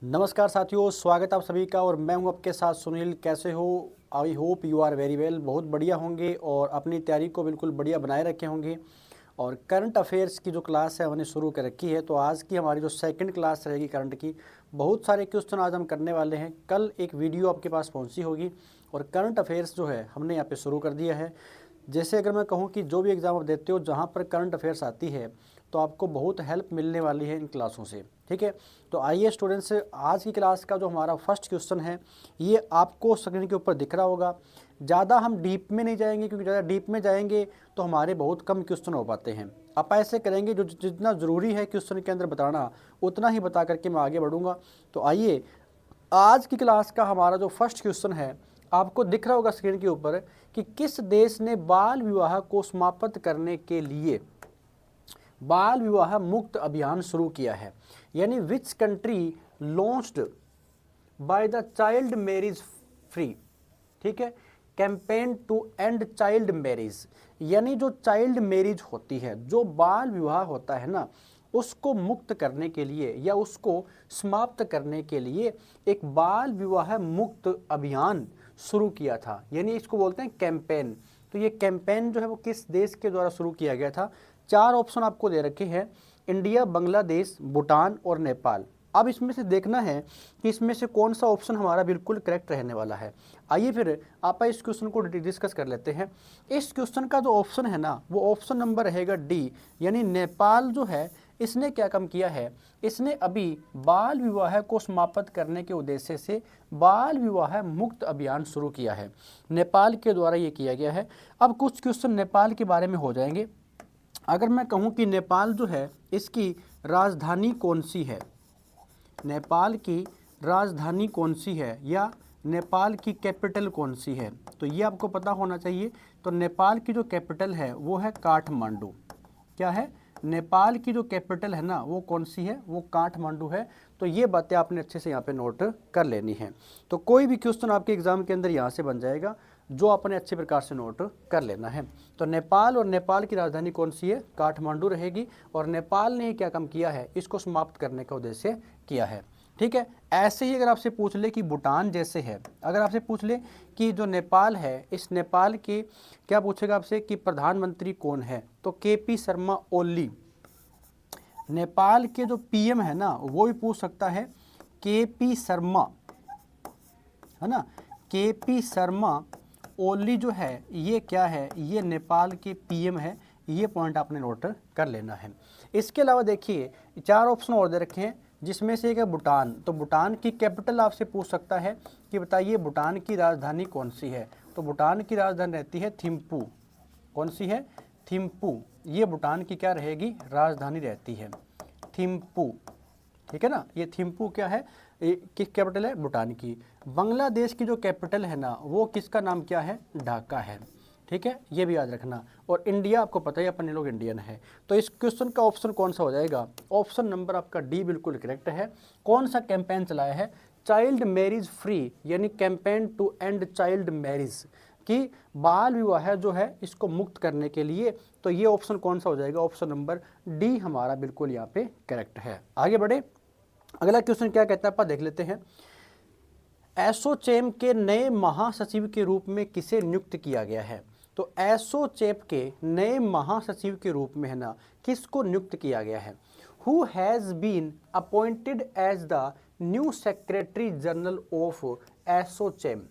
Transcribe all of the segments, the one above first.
नमस्कार साथियों, स्वागत आप सभी का। और मैं हूं आपके साथ सुनील। कैसे हो? I hope you are very well. बहुत बढ़िया होंगे और अपनी तैयारी को बिल्कुल बढ़िया बनाए रखे होंगे। और करंट अफेयर्स की जो क्लास है हमने शुरू कर रखी है। तो आज की हमारी जो सेकंड क्लास रहेगी करंट की, बहुत सारे क्वेश्चन आज हम करने वाले हैं। कल एक वीडियो आपके पास पहुँची होगी और करंट अफेयर्स जो है हमने यहाँ पर शुरू कर दिया है। जैसे अगर मैं कहूँ कि जो भी एग्ज़ाम आप देते हो जहाँ पर करंट अफेयर्स आती है तो आपको बहुत हेल्प मिलने वाली है इन क्लासों से। ठीक है, तो आइए स्टूडेंट्स, आज की क्लास का जो हमारा फर्स्ट क्वेश्चन है ये आपको स्क्रीन के ऊपर दिख रहा होगा। ज़्यादा हम डीप में नहीं जाएंगे क्योंकि ज़्यादा डीप में जाएंगे तो हमारे बहुत कम क्वेश्चन हो पाते हैं। आप ऐसे करेंगे जो जितना ज़रूरी है क्वेश्चन के अंदर बताना उतना ही बता करके मैं आगे बढ़ूँगा। तो आइए, आज की क्लास का हमारा जो फर्स्ट क्वेश्चन है आपको दिख रहा होगा स्क्रीन के ऊपर कि किस देश ने बाल विवाह को समाप्त करने के लिए बाल विवाह मुक्त अभियान शुरू किया है। यानी which country launched by the child marriage free, ठीक है, campaign to end child marriage. यानी जो चाइल्ड मैरिज होती है, जो बाल विवाह होता है ना, उसको मुक्त करने के लिए या उसको समाप्त करने के लिए एक बाल विवाह मुक्त अभियान शुरू किया था। यानी इसको बोलते हैं कैंपेन। तो ये कैंपेन जो है वो किस देश के द्वारा शुरू किया गया था? चार ऑप्शन आपको दे रखे हैं: इंडिया, बांग्लादेश, भूटान और नेपाल। अब इसमें से देखना है कि इसमें से कौन सा ऑप्शन हमारा बिल्कुल करेक्ट रहने वाला है। आइए फिर आप इस क्वेश्चन को डिस्कस कर लेते हैं। इस क्वेश्चन का जो ऑप्शन है ना, वो ऑप्शन नंबर रहेगा डी। यानी नेपाल जो है इसने क्या काम किया है, इसने अभी बाल विवाह को समाप्त करने के उद्देश्य से बाल विवाह मुक्त अभियान शुरू किया है। नेपाल के द्वारा ये किया गया है। अब कुछ क्वेश्चन नेपाल के बारे में हो जाएंगे। अगर मैं कहूँ कि नेपाल जो है इसकी राजधानी कौन सी है, नेपाल की राजधानी कौन सी है या नेपाल की कैपिटल कौन सी है, तो ये आपको पता होना चाहिए। तो नेपाल की जो कैपिटल है वो है काठमांडू। क्या है? नेपाल की जो कैपिटल है ना वो कौन सी है? वो काठमांडू है। तो ये बातें आपने अच्छे से यहाँ पे नोट कर लेनी है। तो कोई भी क्वेश्चन आपके एग्जाम के अंदर यहाँ से बन जाएगा जो आपने अच्छे प्रकार से नोट कर लेना है। तो नेपाल, और नेपाल की राजधानी कौन सी है? काठमांडू रहेगी। और नेपाल ने क्या काम किया है? इसको समाप्त करने का उद्देश्य किया है। ठीक है, ऐसे ही अगर आपसे पूछ ले कि भूटान जैसे है, अगर आपसे पूछ ले कि जो नेपाल है इस नेपाल के क्या पूछेगा आपसे कि प्रधानमंत्री कौन है, तो केपी शर्मा ओली। नेपाल के जो पीएम है ना वो भी पूछ सकता है, केपी शर्मा, है ना, केपी शर्मा ओली जो है ये क्या है? ये नेपाल के पीएम है। ये पॉइंट आपने नोट कर लेना है। इसके अलावा देखिए चार ऑप्शन और दे रखे हैं जिसमें से एक है भूटान। तो भूटान की कैपिटल आपसे पूछ सकता है कि बताइए भूटान की राजधानी कौन सी है, तो भूटान की राजधानी रहती है थिम्पू। कौन सी है? थिम्पू। ये भूटान की क्या रहेगी? राजधानी रहती है थिम्पू। ठीक है ना, ये थिम्पू क्या है? किस कैपिटल है? भूटान की। बांग्लादेश की जो कैपिटल है ना वो किसका नाम क्या है? ढाका है। ठीक है, ये भी याद रखना। और इंडिया आपको पता ही अपने लोग इंडियन है। तो इस क्वेश्चन का ऑप्शन कौन सा हो जाएगा? ऑप्शन नंबर आपका डी बिल्कुल करेक्ट है। कौन सा कैंपेन चलाया है? चाइल्ड मैरिज फ्री, यानी campaign to end child marriage, कि बाल विवाह जो है इसको मुक्त करने के लिए। तो ये ऑप्शन कौन सा हो जाएगा? ऑप्शन नंबर डी हमारा बिल्कुल यहाँ पे करेक्ट है। आगे बढ़े, अगला क्वेश्चन क्या कहता है आप देख लेते हैं। एसोचैम के नए महासचिव के रूप में किसे नियुक्त किया गया है? तो एसोचैम के नए महासचिव के रूप में है ना किसको नियुक्त किया गया है? Who has been appointed as the new secretary general of ASSOCHAM.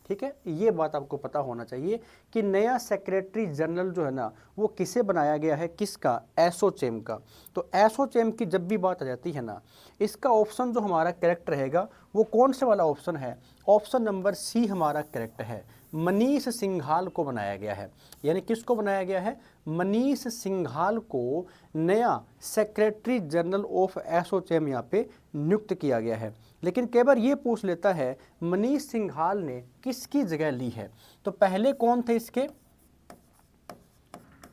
ठीक है, ये बात आपको पता होना चाहिए कि नया सेक्रेटरी जनरल जो है ना वो किसे बनाया गया है? किसका? एसोचैम का। तो एसोचैम की जब भी बात आ जाती है ना, इसका ऑप्शन जो हमारा करेक्ट रहेगा वो कौन से वाला ऑप्शन है? ऑप्शन नंबर सी हमारा करेक्ट है। मनीष सिंघाल को बनाया गया है। यानी किसको बनाया गया है? मनीष सिंघाल को नया सेक्रेटरी जनरल ऑफ एसोचैम यहाँ पे नियुक्त किया गया है। लेकिन कई बार ये पूछ लेता है मनीष सिंघाल ने किसकी जगह ली है? तो पहले कौन थे इसके?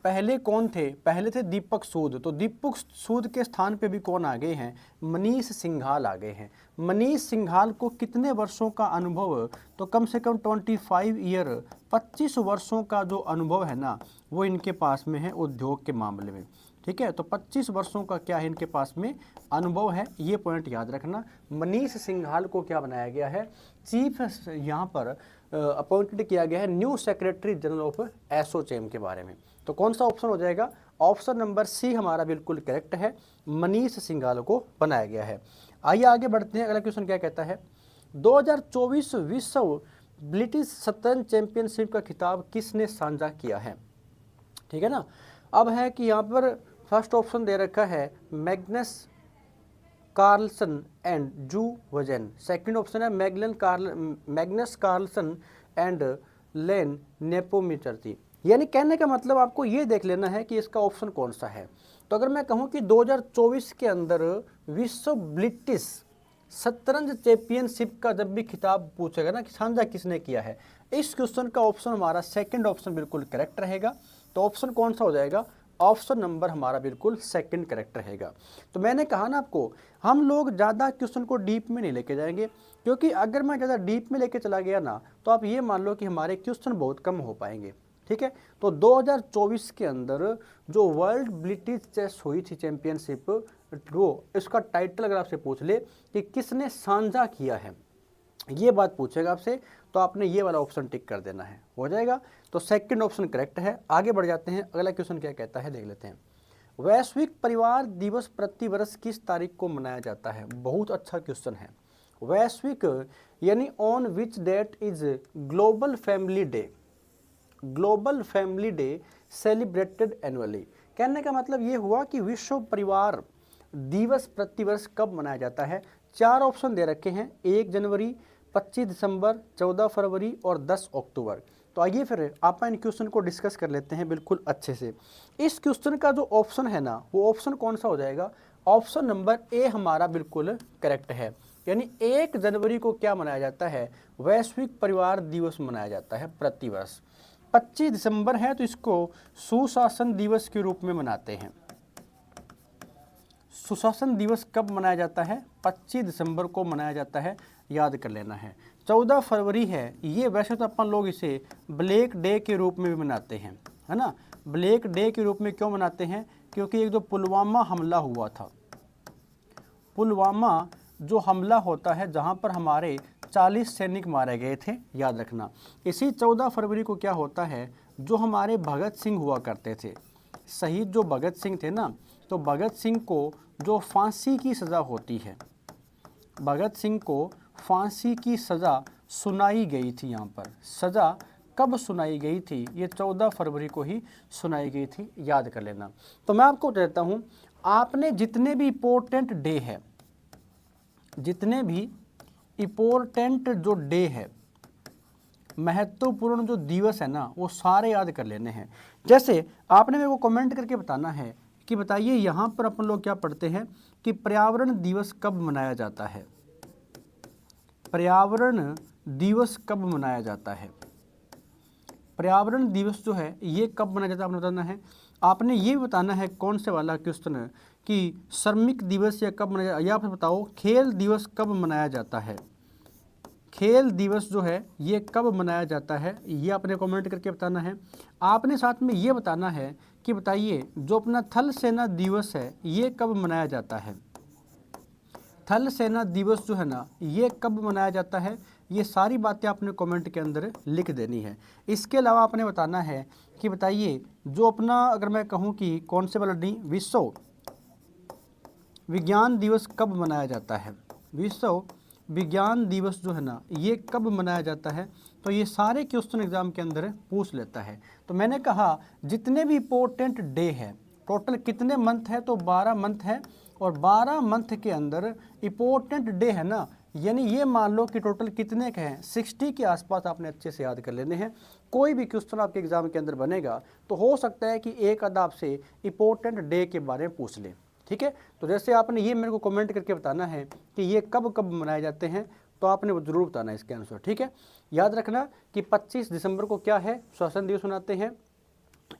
पहले कौन थे? पहले थे दीपक सूद। तो दीपक सूद के स्थान पे भी कौन आ गए हैं? मनीष सिंघाल आ गए हैं। मनीष सिंघाल को कितने वर्षों का अनुभव? तो कम से कम 25 ईयर, 25 वर्षों का जो अनुभव है ना वो इनके पास में है उद्योग के मामले में। ठीक है। तो 25 वर्षों का क्या है इनके पास में अनुभव है, ये पॉइंट याद रखना। मनीष सिंघाल को क्या बनाया गया है, चीफ यहाँ पर अपॉइंटेड किया गया है new secretary general of ASSOCHAM के बारे में। तो कौन सा ऑप्शन हो जाएगा, ऑप्शन नंबर सी हमारा बिल्कुल करेक्ट है, मनीष सिंघाल को बनाया गया है। आइए आगे बढ़ते हैं, अगला क्वेश्चन क्या कहता है, 2024 विश्व ब्रिटिश शतरंज चैंपियनशिप का खिताब किसने साझा किया है, ठीक है ना। अब है कि यहाँ पर फर्स्ट ऑप्शन दे रखा है मैग्नस कार्लसन एंड जू वजन, सेकंड ऑप्शन है मैग्नस कार्लसन एंड लेन नेपोमिचर्ती। यानी कहने का मतलब आपको ये देख लेना है कि इसका ऑप्शन कौन सा है। तो अगर मैं कहूँ कि 2024 के अंदर विश्व ब्रिटिश शतरंज चैंपियनशिप का जब भी खिताब पूछेगा ना कि साझा किसने किया है, इस क्वेश्चन का ऑप्शन हमारा सेकंड ऑप्शन बिल्कुल करेक्ट रहेगा। तो ऑप्शन कौन सा हो जाएगा, ऑप्शन नंबर हमारा बिल्कुल सेकंड करेक्ट रहेगा। तो मैंने कहा ना आपको, हम लोग ज़्यादा क्वेश्चन को डीप में नहीं लेके जाएंगे, क्योंकि अगर मैं ज़्यादा डीप में लेके चला गया ना तो आप ये मान लो कि हमारे क्वेश्चन बहुत कम हो पाएंगे, ठीक है। तो 2024 के अंदर जो वर्ल्ड ब्रिटिश चेस हुई थी चैंपियनशिप, वो इसका टाइटल अगर आपसे पूछ ले कि किसने साझा किया है, ये बात पूछेगा आपसे, तो आपने ये वाला ऑप्शन टिक कर देना है, हो जाएगा। तो सेकंड ऑप्शन करेक्ट है। आगे बढ़ जाते हैं, अगला क्वेश्चन क्या कहता है देख लेते हैं। वैश्विक परिवार दिवस प्रतिवर्ष किस तारीख को मनाया जाता है, बहुत अच्छा क्वेश्चन है। वैश्विक यानी on which date is global family day, global family day celebrated annually. कहने का मतलब ये हुआ कि विश्व परिवार दिवस प्रतिवर्ष कब मनाया जाता है। चार ऑप्शन दे रखे हैं, 1 जनवरी, 25 दिसंबर, 14 फरवरी और 10 अक्टूबर। तो आइए फिर आप इन क्वेश्चन को डिस्कस कर लेते हैं बिल्कुल अच्छे से। इस क्वेश्चन का जो ऑप्शन है ना, वो ऑप्शन कौन सा हो जाएगा, ऑप्शन नंबर ए हमारा बिल्कुल करेक्ट है। यानी 1 जनवरी को क्या मनाया जाता है, वैश्विक परिवार दिवस मनाया जाता है प्रतिवर्ष। 25 दिसंबर है तो इसको सुशासन दिवस के रूप में मनाते हैं। सुशासन दिवस कब मनाया जाता है, 25 दिसंबर को मनाया जाता है, याद कर लेना है। 14 फरवरी है, ये वैसे तो अपन लोग इसे ब्लैक डे के रूप में भी मनाते हैं, है ना। ब्लैक डे के रूप में क्यों मनाते हैं, क्योंकि एक जो पुलवामा हमला हुआ था, पुलवामा जो हमला होता है जहाँ पर हमारे 40 सैनिक मारे गए थे, याद रखना। इसी 14 फरवरी को क्या होता है, जो हमारे भगत सिंह हुआ करते थे, शहीद जो भगत सिंह थे ना, तो भगत सिंह को जो फांसी की सज़ा होती है, भगत सिंह को फांसी की सज़ा सुनाई गई थी। यहाँ पर सज़ा कब सुनाई गई थी, ये 14 फरवरी को ही सुनाई गई थी, याद कर लेना। तो मैं आपको कहता हूँ, आपने जितने भी इम्पोर्टेंट डे है, जितने भी इम्पोर्टेंट जो डे है, महत्वपूर्ण जो दिवस है ना, वो सारे याद कर लेने हैं। जैसे आपने मेरे को कमेंट करके बताना है कि बताइए यहाँ पर अपन लोग क्या पढ़ते हैं कि पर्यावरण दिवस कब मनाया जाता है, पर्यावरण दिवस कब मनाया जाता है, पर्यावरण दिवस जो है ये कब मनाया जाता है आपने बताना है। आपने ये बताना है कौन से वाला क्वेश्चन है कि श्रमिक दिवस या कब मनाया, या आप बताओ खेल दिवस कब मनाया जाता है, खेल दिवस जो है ये कब मनाया जाता है, ये आपने कमेंट करके बताना है। आपने साथ में ये बताना है कि बताइए जो अपना थल सेना दिवस है ये कब मनाया जाता है, थल सेना दिवस जो है ना ये कब मनाया जाता है, ये सारी बातें आपने कमेंट के अंदर लिख देनी है। इसके अलावा आपने बताना है कि बताइए जो अपना, अगर मैं कहूँ कि कौन से वाला डी, विश्व विज्ञान दिवस कब मनाया जाता है, विश्व विज्ञान दिवस जो है ना ये कब मनाया जाता है। तो ये सारे क्वेश्चन एग्जाम के अंदर पूछ लेता है। तो मैंने कहा जितने भी इम्पोर्टेंट डे है, टोटल कितने मंथ है, तो 12 मंथ है, और 12 मंथ के अंदर इम्पोर्टेंट डे है ना, यानी ये मान लो कि टोटल कितने के हैं, 60 के आसपास आपने अच्छे से याद कर लेने हैं। कोई भी क्वेश्चन आपके एग्जाम के अंदर बनेगा तो हो सकता है कि एक आधा आपसे इम्पोर्टेंट डे के बारे में पूछ ले, ठीक है। तो जैसे आपने ये मेरे को कमेंट करके बताना है कि ये कब कब मनाए जाते हैं, तो आपने वो जरूर बताना है इसके आंसर, ठीक है। याद रखना कि 25 दिसंबर को क्या है, स्वतंत्रता दिवस मनाते हैं।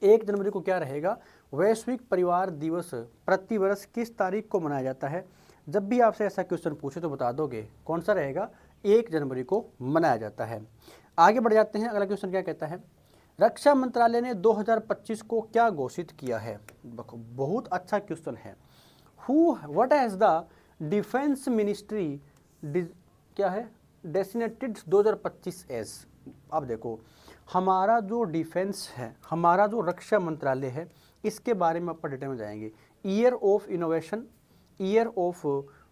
1 जनवरी को क्या रहेगा, वैश्विक परिवार दिवस प्रतिवर्ष किस तारीख को मनाया जाता है। जब भी आपसे ऐसा क्वेश्चन पूछे तो बता दोगे कौन सा रहेगा, 1 जनवरी को मनाया जाता है। आगे बढ़ जाते हैं, अगला क्वेश्चन क्या कहता है, रक्षा मंत्रालय ने 2025 को क्या घोषित किया है? देखो बहुत अच्छा क्वेश्चन है। What has the defence ministry क्या है डेसिग्नेटेड 2025 एज? अब देखो हमारा जो डिफेंस है, हमारा जो रक्षा मंत्रालय है, इसके बारे में अपन डिटेल में जाएंगे। Year of innovation, year of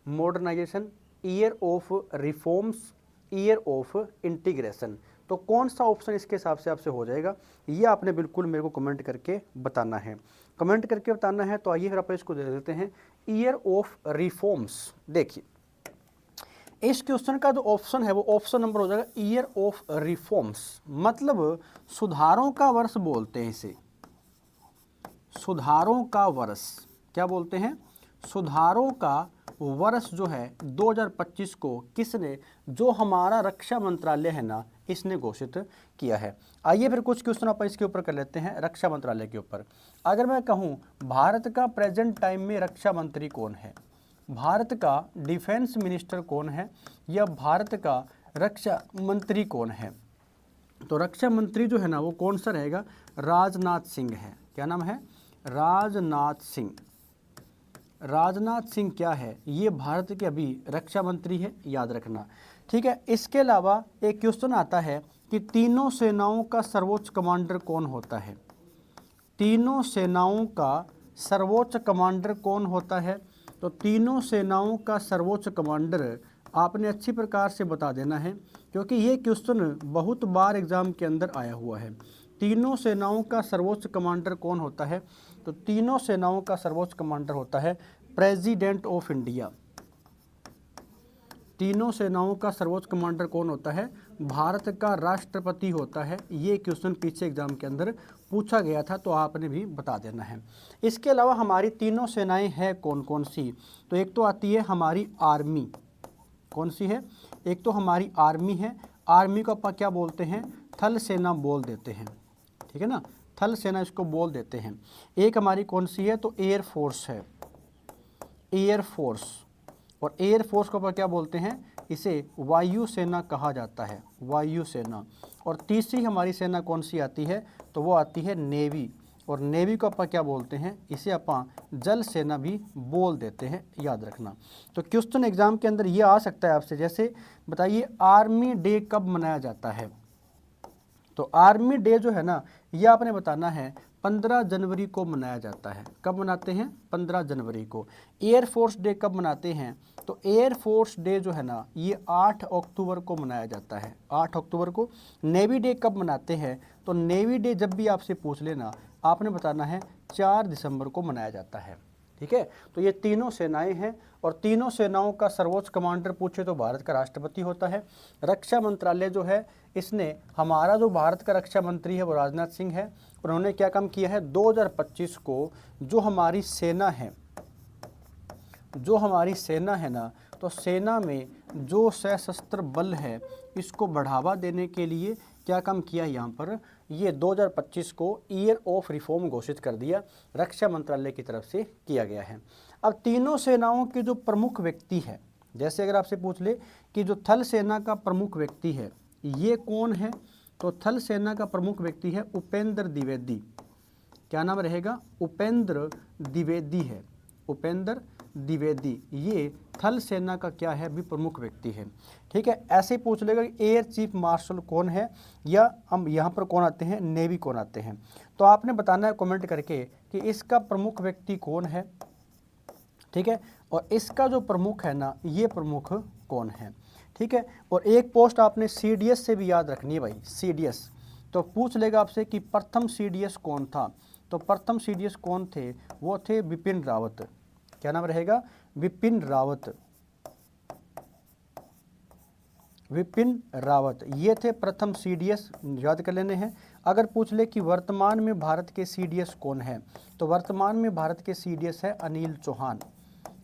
modernisation, year of reforms, year of integration. तो कौन सा ऑप्शन इसके हिसाब से आपसे हो जाएगा, ये आपने बिल्कुल मेरे को कमेंट करके बताना है। कमेंट करके बताना है तो आइए फिर अपन इसको दे देते हैं ईयर ऑफ रिफॉर्म्स। देखिए इस क्वेश्चन का जो ऑप्शन है वो ऑप्शन नंबर हो जाएगा ईयर ऑफ रिफॉर्म्स, मतलब सुधारों का वर्ष बोलते हैं इसे, सुधारों का वर्ष। क्या बोलते हैं? सुधारों का वर्ष जो है 2025 को किसने, जो हमारा रक्षा मंत्रालय है ना, इसने घोषित किया है। आइए फिर कुछ क्वेश्चन अपन इसके ऊपर कर लेते हैं, रक्षा मंत्रालय के ऊपर। अगर मैं कहूँ भारत का प्रेजेंट टाइम में रक्षा मंत्री कौन है, भारत का डिफेंस मिनिस्टर कौन है, या भारत का रक्षा मंत्री कौन है, तो रक्षा मंत्री जो है ना वो कौन सा रहेगा? राजनाथ सिंह है। क्या नाम है? राजनाथ सिंह। राजनाथ सिंह क्या है? ये भारत के अभी रक्षा मंत्री है, याद रखना। ठीक है, इसके अलावा एक क्वेश्चन आता है कि तीनों सेनाओं का सर्वोच्च कमांडर कौन होता है? तीनों सेनाओं का सर्वोच्च कमांडर कौन होता है? तो तीनों सेनाओं का सर्वोच्च कमांडर आपने अच्छी प्रकार से बता देना है, क्योंकि ये क्वेश्चन बहुत बार एग्जाम के अंदर आया हुआ है। तीनों सेनाओं का सर्वोच्च कमांडर कौन होता है? तो तीनों सेनाओं का सर्वोच्च कमांडर होता है प्रेसिडेंट ऑफ इंडिया। तीनों सेनाओं का सर्वोच्च कमांडर कौन होता है? भारत का राष्ट्रपति होता है। ये क्वेश्चन पीछे एग्जाम के अंदर पूछा गया था, तो आपने भी बता देना है। इसके अलावा हमारी तीनों सेनाएं हैं कौन कौन सी? तो एक तो आती है हमारी आर्मी। कौन सी है? एक तो हमारी आर्मी है। आर्मी को अपन क्या बोलते हैं? थल सेना बोल देते हैं। ठीक है ना, थल सेना इसको बोल देते हैं। एक हमारी कौन सी है? तो एयर फोर्स है, एयर फोर्स। और एयर फोर्स को अपन क्या बोलते हैं? इसे वायु सेना कहा जाता है, वायु सेना। और तीसरी हमारी सेना कौन सी आती है? तो वो आती है नेवी। और नेवी को अपन क्या बोलते हैं? इसे अपन जल सेना भी बोल देते हैं, याद रखना। तो क्वेश्चन एग्जाम के अंदर ये आ सकता है आपसे, जैसे बताइए आर्मी डे कब मनाया जाता है? तो आर्मी डे जो है ना, ये आपने बताना है 15 जनवरी को मनाया जाता है। कब मनाते हैं? 15 जनवरी को। एयर फोर्स डे कब मनाते हैं? तो एयर फोर्स डे जो है ना, ये 8 अक्टूबर को मनाया जाता है, 8 अक्टूबर को। नेवी डे कब मनाते हैं? तो नेवी डे जब भी आपसे पूछ लेना, आपने बताना है 4 दिसंबर को मनाया जाता है। ठीक है, तो ये तीनों सेनाएं हैं, और तीनों सेनाओं का सर्वोच्च कमांडर पूछे तो भारत का राष्ट्रपति होता है। रक्षा मंत्रालय जो है, इसने हमारा जो भारत का रक्षा मंत्री है वो राजनाथ सिंह है। उन्होंने क्या काम किया है? 2025 को जो हमारी सेना है, जो हमारी सेना है ना, तो सेना में जो सशस्त्र बल है इसको बढ़ावा देने के लिए क्या काम किया यहाँ पर? ये 2025 को ईयर ऑफ रिफॉर्म घोषित कर दिया, रक्षा मंत्रालय की तरफ से किया गया है। अब तीनों सेनाओं के जो प्रमुख व्यक्ति है, जैसे अगर आपसे पूछ ले कि जो थल सेना का प्रमुख व्यक्ति है ये कौन है? तो थल सेना का प्रमुख व्यक्ति है उपेंद्र द्विवेदी। क्या नाम रहेगा? उपेंद्र द्विवेदी है, उपेंद्र द्विवेदी। ये थल सेना का क्या है? भी प्रमुख व्यक्ति है। ठीक है, ऐसे ही पूछ लेगा कि एयर चीफ मार्शल कौन है, या हम यहाँ पर कौन आते हैं? नेवी कौन आते हैं। तो आपने बताना है कमेंट करके कि इसका प्रमुख व्यक्ति कौन है। ठीक है, और इसका जो प्रमुख है ना, ये प्रमुख कौन है। ठीक है, और एक पोस्ट आपने सीडीएस से भी याद रखनी है भाई, सीडीएस। तो पूछ लेगा आपसे कि प्रथम सीडीएस कौन था। तो प्रथम सीडीएस कौन थे? वो थे बिपिन रावत। क्या नाम रहेगा? बिपिन रावत। विपिन रावत ये थे प्रथम सीडीएस, याद कर लेने हैं। अगर पूछ ले कि वर्तमान में भारत के सीडीएस कौन है, तो वर्तमान में भारत के सीडीएस है अनिल चौहान।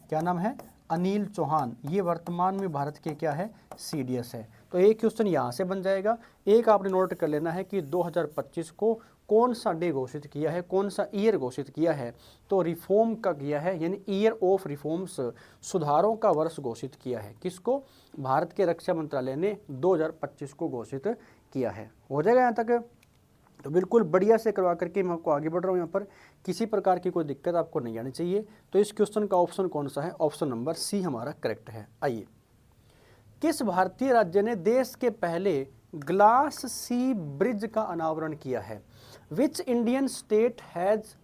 क्या नाम है? अनिल चौहान। ये वर्तमान में भारत के क्या है? सीडीएस है। तो एक क्वेश्चन यहाँ से बन जाएगा। एक आपने नोट कर लेना है कि 2025 को कौन सा डे घोषित किया है, कौन सा ईयर घोषित किया है? तो रिफॉर्म का किया है, यानी ईयर ऑफ रिफॉर्म्स, सुधारों का वर्ष घोषित किया है। किसको? भारत के रक्षा मंत्रालय ने 2025 को घोषित किया है। हो जाएगा यहाँ तक तो बिल्कुल बढ़िया से करवा करके मैं आपको आगे बढ़ रहा हूँ। यहाँ पर किसी प्रकार की कोई दिक्कत आपको नहीं आनी चाहिए। तो इस क्वेश्चन का ऑप्शन कौन सा है? ऑप्शन नंबर सी हमारा करेक्ट है। आइए, किस भारतीय राज्य ने देश के पहले ग्लास सी ब्रिज का अनावरण किया है? Which Indian state has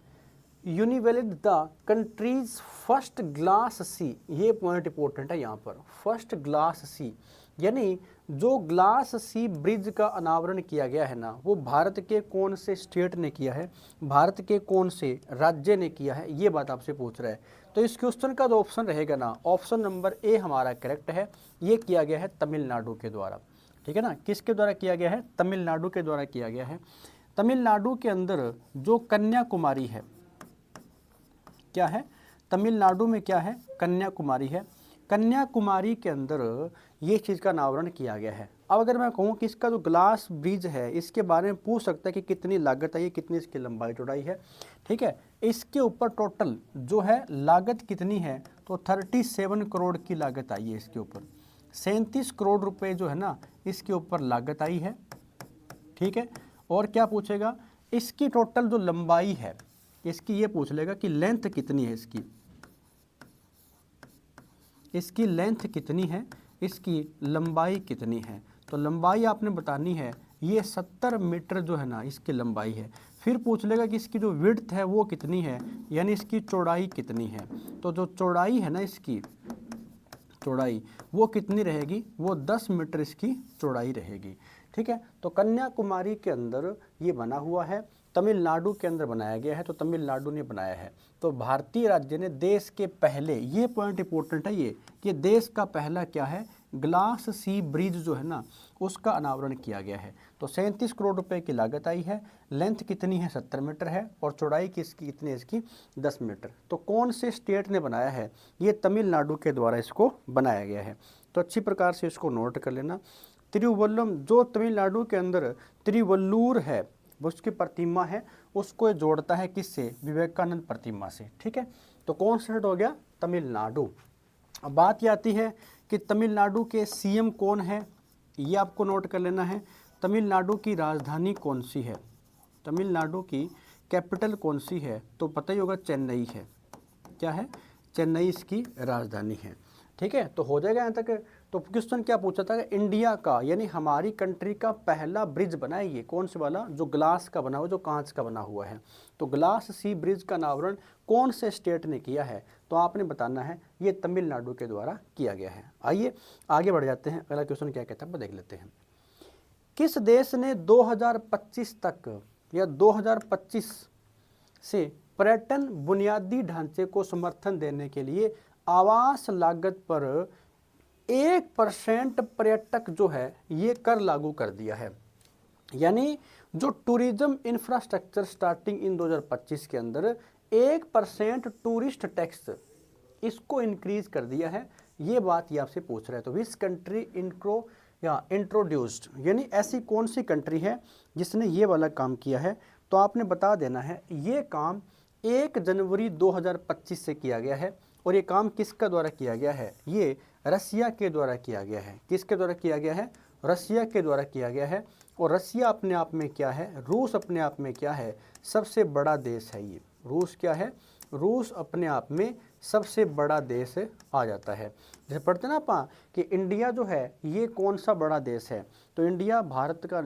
unveiled the country's first glass sea? ये पॉइंट इंपॉर्टेंट है यहाँ पर, फर्स्ट ग्लास सी, यानी जो ग्लास सी ब्रिज का अनावरण किया गया है ना, वो भारत के कौन से स्टेट ने किया है, भारत के कौन से राज्य ने किया है, ये बात आपसे पूछ रहा है। तो इस क्वेश्चन का जो ऑप्शन रहेगा ना, ऑप्शन नंबर ए हमारा करेक्ट है। ये किया गया है तमिलनाडु के द्वारा, ठीक है ना। किसके द्वारा किया गया है? तमिलनाडु के द्वारा किया गया है। तमिलनाडु के अंदर जो कन्याकुमारी है, क्या है? तमिलनाडु में क्या है? कन्याकुमारी है। कन्याकुमारी के अंदर ये चीज़ का अनावरण किया गया है। अब अगर मैं कहूँ कि इसका जो ग्लास ब्रिज है, इसके बारे में पूछ सकता है कि कितनी लागत आई है, कितनी इसकी लंबाई चौड़ाई है, ठीक है। इसके ऊपर टोटल जो है लागत कितनी है? तो 37 करोड़ की लागत आई है इसके ऊपर। 37 करोड़ रुपए जो है ना, इसके ऊपर लागत आई है, ठीक है। और क्या पूछेगा? इसकी टोटल जो लंबाई है, इसकी ये पूछ लेगा कि लेंथ कितनी है इसकी लेंथ कितनी है, इसकी लंबाई कितनी है। तो लंबाई आपने बतानी है, ये 70 मीटर जो है ना, इसकी लंबाई है। फिर पूछ लेगा कि इसकी जो विड्थ है वो कितनी है, यानी इसकी चौड़ाई कितनी है। तो जो चौड़ाई है ना, इसकी चौड़ाई वो कितनी रहेगी? वो 10 मीटर इसकी चौड़ाई रहेगी, ठीक है। तो कन्याकुमारी के अंदर ये बना हुआ है, तमिलनाडु के अंदर बनाया गया है, तो तमिलनाडु ने बनाया है। तो भारतीय राज्य ने देश के पहले, ये पॉइंट इंपॉर्टेंट है ये, कि देश का पहला क्या है? ग्लास सी ब्रिज जो है ना, उसका अनावरण किया गया है। तो 37 करोड़ रुपए की लागत आई है, लेंथ कितनी है? 70 मीटर है, और चौड़ाई कितनी है इसकी? 10 मीटर। तो कौन से स्टेट ने बनाया है? ये तमिलनाडु के द्वारा इसको बनाया गया है। तो अच्छी प्रकार से इसको नोट कर लेना। तिरुवल्लम, जो तमिलनाडु के अंदर तिरुवल्लूर है, उसकी प्रतिमा है, उसको जोड़ता है किससे? विवेकानंद प्रतिमा से, ठीक है। तो कौन सा स्टेट हो गया? तमिलनाडु। अब बात ये आती है कि तमिलनाडु के सीएम कौन है, ये आपको नोट कर लेना है। तमिलनाडु की राजधानी कौन सी है? तमिलनाडु की कैपिटल कौन सी है? तो पता ही होगा, चेन्नई है। क्या है? चेन्नई इसकी राजधानी है, ठीक है। तो हो जाएगा यहाँ तक। तो क्वेश्चन क्या पूछा था? इंडिया का, यानी हमारी कंट्री का पहला ब्रिज बना है ये, कौन से वाला? जो ग्लास का बना हुआ, जो कांच का बना हुआ है। तो ग्लास सी ब्रिज का अनावरण कौन से स्टेट ने किया है? तो आपने बताना है, ये तमिलनाडु के द्वारा किया गया है। आइए आगे बढ़ जाते हैं, अगला क्वेश्चन क्या कहता है देख लेते हैं। किस देश ने 2025 तक या 2025 से पर्यटन बुनियादी ढांचे को समर्थन देने के लिए आवास लागत पर 1% पर्यटक जो है ये कर लागू कर दिया है? यानी जो टूरिज्म इंफ्रास्ट्रक्चर स्टार्टिंग इन 2025 के अंदर 1% टूरिस्ट टैक्स इसको इंक्रीज कर दिया है। ये बात ये आपसे पूछ रहा है। तो विच कंट्री इंट्रोड्यूस्ड, यानी ऐसी कौन सी कंट्री है जिसने ये वाला काम किया है? तो आपने बता देना है, ये काम 1 जनवरी 2025 से किया गया है। और ये काम किसका द्वारा किया गया है? ये रसिया के द्वारा किया गया है। किसके द्वारा किया गया है? रसिया के द्वारा किया गया है। और रसिया अपने आप में क्या है? रूस अपने आप में क्या है? सबसे बड़ा देश है ये। रूस क्या है? रूस अपने आप में सबसे बड़ा देश आ जाता है। जैसे पढ़ते ना आप कि इंडिया जो है ये कौन सा बड़ा देश है? तो इंडिया भारत का,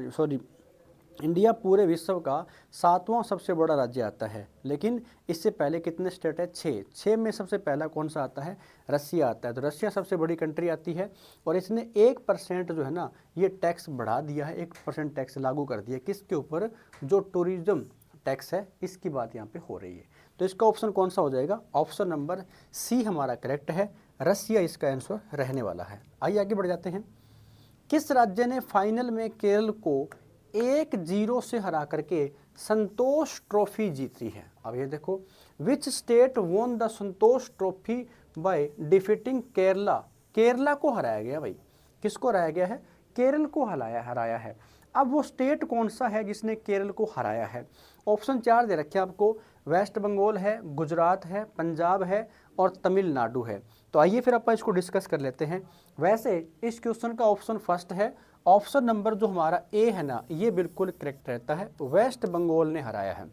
इंडिया पूरे विश्व का 7वां सबसे बड़ा राज्य आता है। लेकिन इससे पहले कितने स्टेट है? 6 में सबसे पहला कौन सा आता है? रसिया आता है। तो रसिया सबसे बड़ी कंट्री आती है। और इसने 1% जो है ना, ये टैक्स बढ़ा दिया है, 1% टैक्स लागू कर दिया। किसके ऊपर? जो टूरिज्म टैक्स है, इसकी बात यहाँ पे हो रही है। तो इसका ऑप्शन कौन सा हो जाएगा? ऑप्शन नंबर सी हमारा करेक्ट है, रसिया इसका आंसर रहने वाला है। आइए आगे बढ़ जाते हैं। किस राज्य ने फाइनल में केरल को 1-0 से हरा करके संतोष ट्रॉफी जीती है? अब ये देखो, which state won the Santosh trophy by defeating Kerala? Kerala को हराया गया भाई। किसको हराया गया है? केरल को हराया है। अब वो स्टेट कौन सा है जिसने केरल को हराया है? ऑप्शन 4 दे रखे हैं आपको। वेस्ट बंगाल है, गुजरात है, पंजाब है और तमिलनाडु है। तो आइए फिर अपन इसको डिस्कस कर लेते हैं। वैसे इस क्वेश्चन का ऑप्शन फर्स्ट है ऑप्शन नंबर जो हमारा ए है ना, ये बिल्कुल करेक्ट रहता है, वेस्ट बंगाल ने हराया है।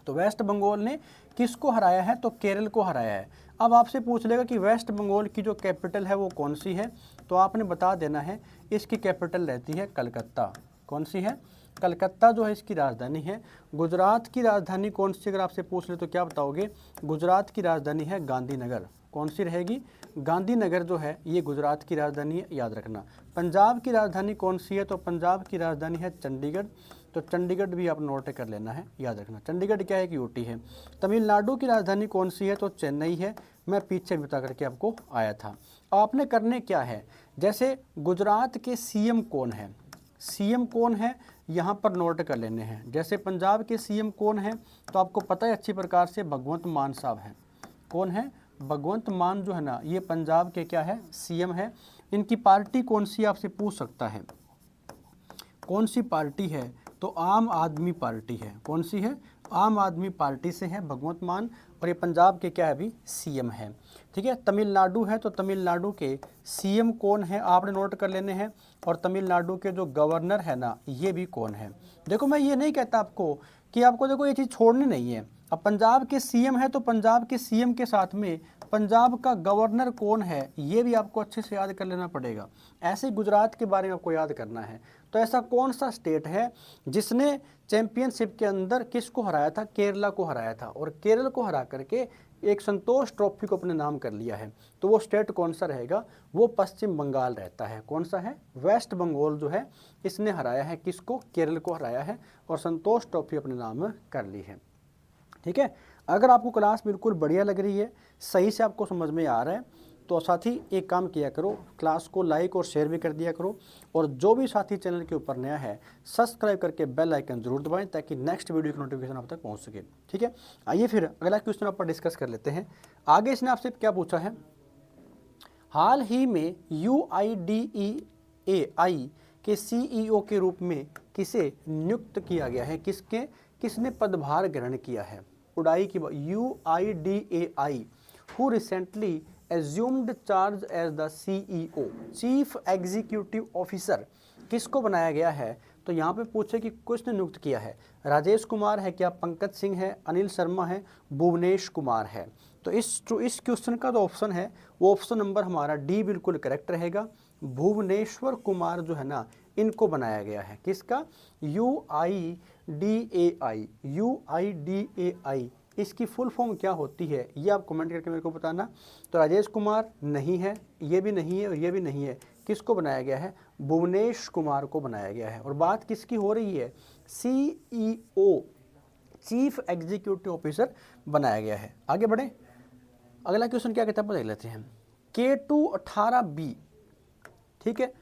तो वेस्ट बंगाल ने किसको हराया है? तो केरल को हराया है। अब आपसे पूछ लेगा कि वेस्ट बंगाल की जो कैपिटल है वो कौन सी है, तो आपने बता देना है इसकी कैपिटल रहती है कलकत्ता। कौन सी है? कलकत्ता जो है इसकी राजधानी है। गुजरात की राजधानी कौन सी अगर आपसे पूछ ले तो क्या बताओगे? गुजरात की राजधानी है गांधीनगर। कौन सी रहेगी? गांधीनगर जो है ये गुजरात की राजधानी है, याद रखना। पंजाब की राजधानी कौन सी है? तो पंजाब की राजधानी है चंडीगढ़। तो चंडीगढ़ भी आप नोट कर लेना है, याद रखना। चंडीगढ़ क्या है कि यूटी है। तमिलनाडु की राजधानी कौन सी है? तो चेन्नई है। मैं पीछे बता करके आपको आया था। आपने करने क्या है, जैसे गुजरात के सीएम कौन है, सीएम कौन है यहाँ पर नोट कर लेने हैं। जैसे पंजाब के सीएम कौन है तो आपको पता है अच्छी प्रकार से, भगवंत मान साहब हैं। कौन है? भगवंत मान जो है ना, ये पंजाब के क्या है? सीएम है। इनकी पार्टी कौन सी आपसे पूछ सकता है, कौन सी पार्टी है? तो आम आदमी पार्टी है। कौन सी है? आम आदमी पार्टी से है भगवंत मान, और ये पंजाब के क्या है अभी? सीएम है। ठीक है। तमिलनाडु है तो तमिलनाडु के सीएम कौन है आपने नोट कर लेने हैं, और तमिलनाडु के जो गवर्नर है ना, ये भी कौन है। देखो मैं ये नहीं कहता आपको कि आपको देखो ये चीज़ छोड़नी नहीं है। अब पंजाब के सीएम है तो पंजाब के सीएम के साथ में पंजाब का गवर्नर कौन है ये भी आपको अच्छे से याद कर लेना पड़ेगा। ऐसे ही गुजरात के बारे में आपको याद करना है। तो ऐसा कौन सा स्टेट है जिसने चैंपियनशिप के अंदर किसको हराया था? केरला को हराया था, और केरल को हरा करके एक संतोष ट्रॉफी को अपने नाम कर लिया है। तो वो स्टेट कौन सा रहेगा? वो पश्चिम बंगाल रहता है। कौन सा है? वेस्ट बंगाल जो है इसने हराया है किसको? केरल को हराया है, और संतोष ट्रॉफी अपने नाम कर ली है। ठीक है। अगर आपको क्लास बिल्कुल बढ़िया लग रही है, सही से आपको समझ में आ रहा है, तो साथी एक काम किया करो, क्लास को लाइक और शेयर भी कर दिया करो, और जो भी साथी चैनल के ऊपर नया है सब्सक्राइब करके बेल आइकन जरूर दबाएं ताकि नेक्स्ट वीडियो की नोटिफिकेशन आप तक पहुंच सके। ठीक है। आइए फिर अगला क्वेश्चन आप डिस्कस कर लेते हैं। आगे इसने आपसे क्या पूछा है, हाल ही में UIDEAI के सीईओ के रूप में किसे नियुक्त किया गया है? किसने पदभार ग्रहण किया है? उड़ाई की UIDEAI who recently assumed charge as the CEO, chief executive officer, किसको बनाया गया है? तो यहाँ पे पूछे कि किसने नियुक्त किया है। राजेश कुमार है क्या? पंकज सिंह है? अनिल शर्मा है? भुवनेश कुमार है? तो इस क्वेश्चन का जो ऑप्शन है वो ऑप्शन नंबर हमारा डी बिल्कुल करेक्ट रहेगा। भुवनेश्वर कुमार जो है ना, इनको बनाया गया है। किसका? UIDEAI। इसकी फुल फॉर्म क्या होती है ये आप कमेंट करके मेरे को बताना। तो राजेश कुमार नहीं है, ये भी नहीं है, और ये भी नहीं है। किसको बनाया गया है? भुवनेश कुमार को बनाया गया है। और बात किसकी हो रही है? CEO, चीफ एग्जीक्यूटिव ऑफिसर बनाया गया है। आगे बढ़े, अगला क्वेश्चन क्या कहता है देख लेते हैं। K2-18b, ठीक है,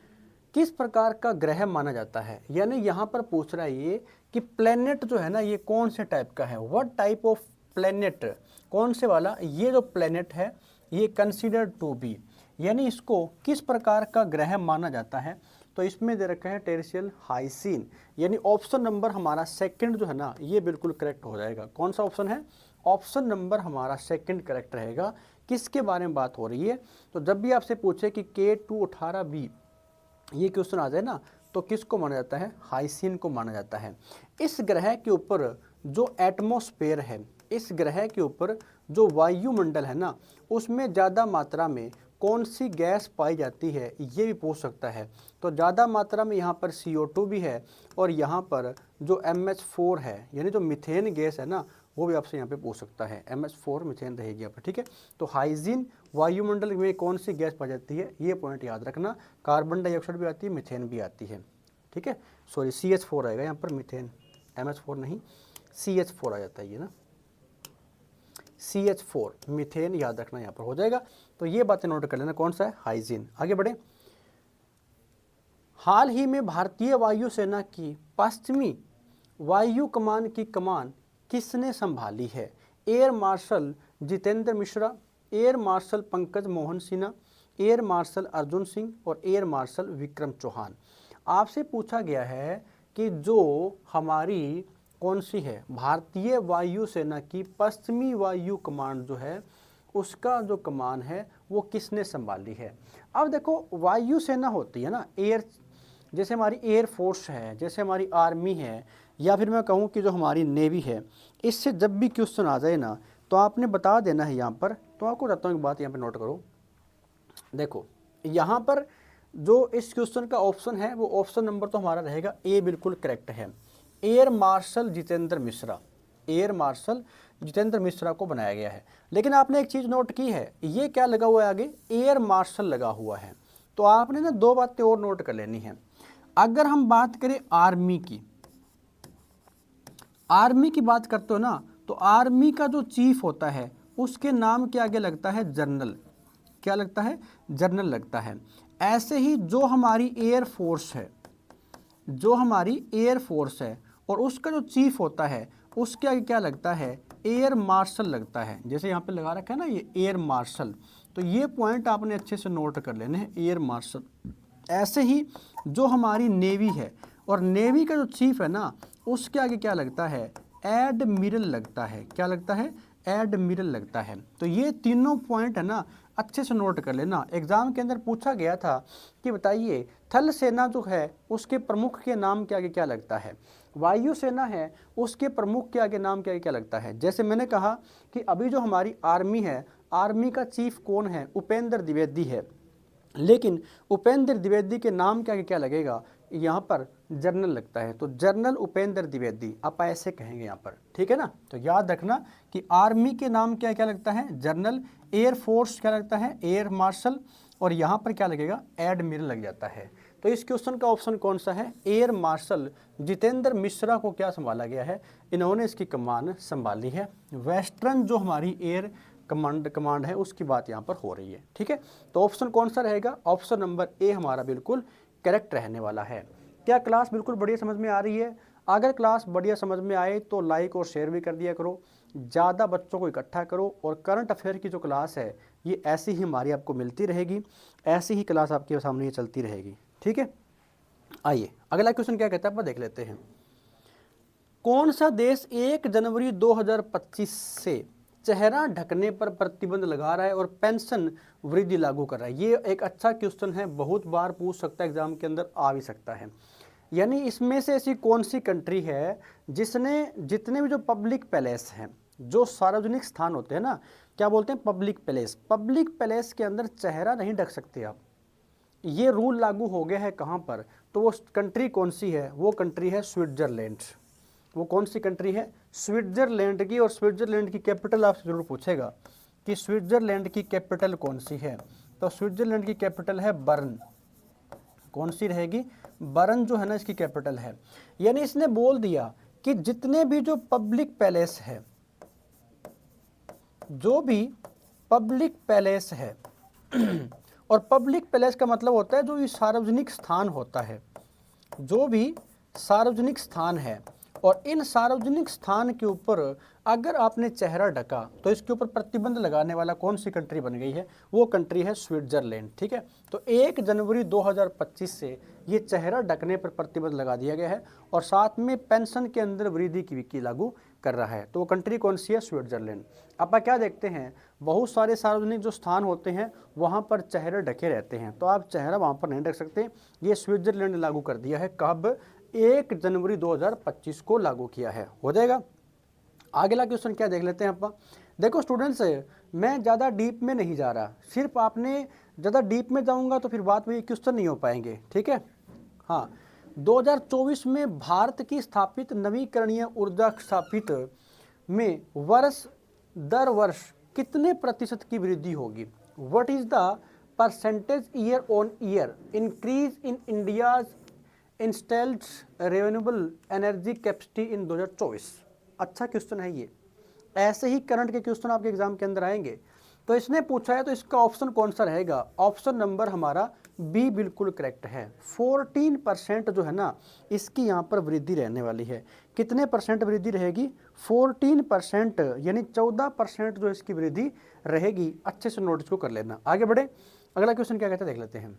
किस प्रकार का ग्रह माना जाता है? यानी यहाँ पर पूछ रहा है ये कि प्लेनेट जो है ना, ये कौन से टाइप का है? व्हाट टाइप ऑफ प्लेनेट, कौन से वाला ये जो प्लेनेट है ये कंसीडर टू बी, यानी इसको किस प्रकार का ग्रह माना जाता है? तो इसमें दे रखा है टेरेस्ट्रियल हाइसीन, यानी ऑप्शन नंबर हमारा सेकंड जो है ना, ये बिल्कुल करेक्ट हो जाएगा। कौन सा ऑप्शन है? ऑप्शन नंबर हमारा सेकंड करेक्ट रहेगा। किसके बारे में बात हो रही है? तो जब भी आपसे पूछे कि K2-18b ये क्वेश्चन आ जाए ना, तो किसको माना जाता है? हाइसीन को माना जाता है। इस ग्रह के ऊपर जो एटमॉस्फेयर है, इस ग्रह के ऊपर जो वायुमंडल है ना, उसमें ज़्यादा मात्रा में कौन सी गैस पाई जाती है ये भी पूछ सकता है। तो ज़्यादा मात्रा में यहाँ पर CO2 भी है, और यहाँ पर जो MH4 है यानी जो मीथेन गैस है ना, वो भी आपसे यहाँ पे पूछ सकता है। MH4 मीथेन रहेगी यहाँ पर। ठीक है। तो हाइजीन वायुमंडल में कौन सी गैस पाई जाती है ये पॉइंट याद रखना। कार्बन डाइऑक्साइड भी आती है, मीथेन भी आती है। ठीक है। सॉरी CH4 आएगा यहाँ पर, मीथेन MH4 नहीं, CH4 आ जाता है ये ना, CH4 मीथेन याद रखना यहाँ पर हो जाएगा। तो ये बातें नोट कर लेना, कौन सा है? हाइजीन। आगे बढ़े, हाल ही में भारतीय वायुसेना की पश्चिमी वायु कमान की कमान किसने संभाली है? Air marshal Jitendra Mishra, air marshal Pankaj Mohan Sinha, air marshal Arjun Singh, और एयर मार्शल विक्रम चौहान। आपसे पूछा गया है कि जो हमारी कौन सी है भारतीय वायुसेना की पश्चिमी वायु कमान जो है, उसका जो कमान है वो किसने संभाली है? अब देखो वायुसेना होती है ना, जैसे हमारी एयर फोर्स है, जैसे हमारी आर्मी है, या फिर मैं कहूँ कि जो हमारी नेवी है, इससे जब भी क्वेश्चन आ जाए ना तो आपने बता देना है यहाँ पर। तो आपको बताता हूँ एक बात, यहाँ पर नोट करो। देखो यहाँ पर जो इस क्वेश्चन का ऑप्शन है वो ऑप्शन नंबर तो हमारा रहेगा ए, बिल्कुल करेक्ट है। Air marshal Jitendra Mishra, air marshal Jitendra Mishra को बनाया गया है। लेकिन आपने एक चीज़ नोट की है, ये क्या लगा हुआ है आगे, एयर मार्शल लगा हुआ है। तो आपने ना दो बातें और नोट कर लेनी है। अगर हम बात करें आर्मी की, आर्मी की बात करते हो ना, तो आर्मी का जो चीफ होता है उसके नाम के आगे लगता है जनरल। क्या लगता है, जनरल लगता है। ऐसे ही जो हमारी एयर फोर्स है, जो हमारी एयर फोर्स है और उसका जो चीफ होता है उसके आगे क्या लगता है, एयर मार्शल लगता है। जैसे यहाँ पे लगा रखा है ना ये एयर मार्शल, तो ये पॉइंट आपने अच्छे से नोट कर लेने हैं, एयर मार्शल। ऐसे ही जो हमारी नेवी है और नेवी का जो चीफ है ना उसके आगे क्या लगता है, एडमिरल लगता है। क्या लगता है, एडमिरल लगता है। तो ये तीनों पॉइंट है ना अच्छे से नोट कर लेना। एग्जाम के अंदर पूछा गया था कि बताइए थल सेना जो है उसके प्रमुख के नाम के आगे क्या लगता है, वायु सेना है उसके प्रमुख के आगे नाम के आगे क्या लगता है। जैसे मैंने कहा कि अभी जो हमारी आर्मी है, आर्मी का चीफ कौन है, उपेंद्र द्विवेदी है। लेकिन उपेंद्र द्विवेदी के नाम के आगे क्या लगेगा, यहाँ पर जनरल लगता है। तो जनरल उपेंद्र द्विवेदी आप ऐसे कहेंगे यहाँ पर, ठीक है ना। तो याद रखना कि आर्मी के नाम क्या क्या लगता है, जनरल। एयर फोर्स क्या लगता है, एयर मार्शल। और यहाँ पर क्या लगेगा, एडमिरल लग जाता है। तो इस क्वेश्चन का ऑप्शन कौन सा है, एयर मार्शल जितेंद्र मिश्रा को क्या संभाला गया है, इन्होंने इसकी कमान संभाली है। वेस्टर्न जो हमारी एयर कमांड है उसकी बात यहाँ पर हो रही है, ठीक है। तो ऑप्शन कौन सा रहेगा, ऑप्शन नंबर ए हमारा बिल्कुल करेक्ट रहने वाला है। क्या क्लास बिल्कुल बढ़िया समझ में आ रही है? अगर क्लास बढ़िया समझ में आए तो लाइक और शेयर भी कर दिया करो, ज़्यादा बच्चों को इकट्ठा करो। और करंट अफेयर की जो क्लास है ये ऐसी ही हमारी आपको मिलती रहेगी, ऐसी ही क्लास आपके सामने ये चलती रहेगी, ठीक है। आइए अगला क्वेश्चन क्या कहता है आप देख लेते हैं। कौन सा देश 1 जनवरी 2025 से चेहरा ढकने पर प्रतिबंध लगा रहा है और पेंशन वृद्धि लागू कर रहा है? ये एक अच्छा क्वेश्चन है, बहुत बार पूछ सकता है, एग्जाम के अंदर आ भी सकता है। यानी इसमें से ऐसी कौन सी कंट्री है जिसने जितने भी जो पब्लिक पैलेस हैं, जो सार्वजनिक स्थान होते हैं ना, क्या बोलते हैं, पब्लिक पैलेस, पब्लिक पैलेस के अंदर चेहरा नहीं ढक सकते आप। ये रूल लागू हो गया है कहाँ पर, तो वो कंट्री कौन सी है, वो कंट्री है स्विट्जरलैंड। वो कौन सी कंट्री है, स्विट्जरलैंड की। और स्विट्जरलैंड की कैपिटल आपसे जरूर पूछेगा कि स्विट्जरलैंड की कैपिटल कौन सी है, तो स्विट्जरलैंड की कैपिटल है बर्न। कौन सी रहेगी, बर्न जो है ना इसकी कैपिटल है। यानी इसने बोल दिया कि जितने भी जो पब्लिक पैलेस है, जो भी पब्लिक पैलेस है और पब्लिक पैलेस का मतलब होता है जो ये सार्वजनिक स्थान होता है, जो भी सार्वजनिक स्थान है, और इन सार्वजनिक स्थान के ऊपर अगर आपने चेहरा ढका तो इसके ऊपर प्रतिबंध लगाने वाला कौन सी कंट्री बन गई है, वो कंट्री है स्विट्जरलैंड, ठीक है। तो 1 जनवरी 2025 से ये चेहरा ढकने पर प्रतिबंध लगा दिया गया है और साथ में पेंशन के अंदर वृद्धि की लागू कर रहा है। तो वो कंट्री कौन सी है, स्विट्जरलैंड। अब क्या देखते हैं, बहुत सारे सार्वजनिक जो स्थान होते हैं वहाँ पर चेहरे ढके रहते हैं, तो आप चेहरा वहाँ पर नहीं ढक सकते। ये स्विट्जरलैंड ने लागू कर दिया है, कब, 1 जनवरी 2025 को लागू किया है, हो जाएगा। अगला क्वेश्चन क्या देख लेते हैं आप। देखो स्टूडेंट्स, मैं ज़्यादा डीप में नहीं जा रहा, सिर्फ आपने ज़्यादा डीप में जाऊंगा तो फिर बात में क्वेश्चन नहीं हो पाएंगे, ठीक है। हाँ, 2024 में भारत की स्थापित नवीकरणीय ऊर्जा स्थापित में दर वर्ष कितने प्रतिशत की वृद्धि होगी? What is the percentage year on year increase in India's installed renewable energy capacity in 2024? अच्छा क्वेश्चन है ये, ऐसे ही करंट के क्वेश्चन आपके एग्जाम के अंदर आएंगे। तो इसने पूछा है तो इसका ऑप्शन कौन सा रहेगा, ऑप्शन नंबर हमारा बी बिल्कुल करेक्ट है। 14% जो है ना इसकी यहाँ पर वृद्धि रहने वाली है। कितने परसेंट वृद्धि रहेगी, 14%, यानी 14% जो इसकी वृद्धि रहेगी। अच्छे से नोटिस को कर लेना। आगे बढ़े, अगला क्वेश्चन क्या कहते हैं देख लेते हैं।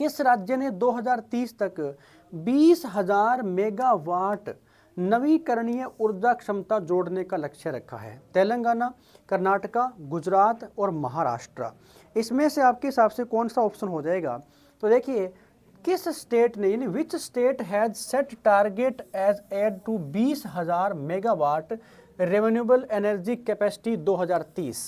किस राज्य ने 2030 तक 20,000 मेगावाट नवीकरणीय ऊर्जा क्षमता जोड़ने का लक्ष्य रखा है? तेलंगाना, कर्नाटका, गुजरात और महाराष्ट्र। इसमें से आपके हिसाब से कौन सा ऑप्शन हो जाएगा? तो देखिए किस स्टेट ने, यानी which state has set target as add to 20,000 megawatt renewable energy capacity 2030,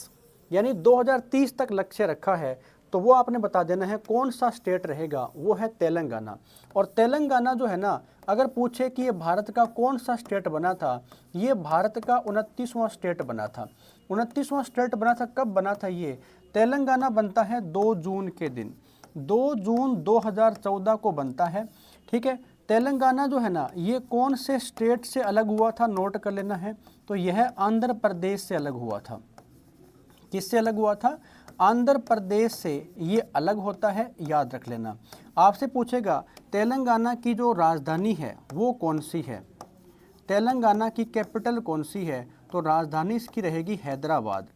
यानी 2030 तक लक्ष्य रखा है। तो वो आपने बता देना है कौन सा स्टेट रहेगा, वो है तेलंगाना। और तेलंगाना जो है ना, अगर पूछे कि ये भारत का कौन सा स्टेट बना था, ये भारत का 29वां स्टेट बना था। 29वां स्टेट बना था, कब बना था ये? तेलंगाना बनता है 2 जून के दिन, 2 जून 2014 को बनता है। ठीक है, तेलंगाना जो है ना, ये कौन से स्टेट से अलग हुआ था, नोट कर लेना है। तो यह आंध्र प्रदेश से अलग हुआ था। किससे अलग हुआ था? आंध्र प्रदेश से ये अलग होता है, याद रख लेना। आपसे पूछेगा तेलंगाना की जो राजधानी है वो कौन सी है, तेलंगाना की कैपिटल कौन सी है? तो राजधानी इसकी रहेगी हैदराबाद।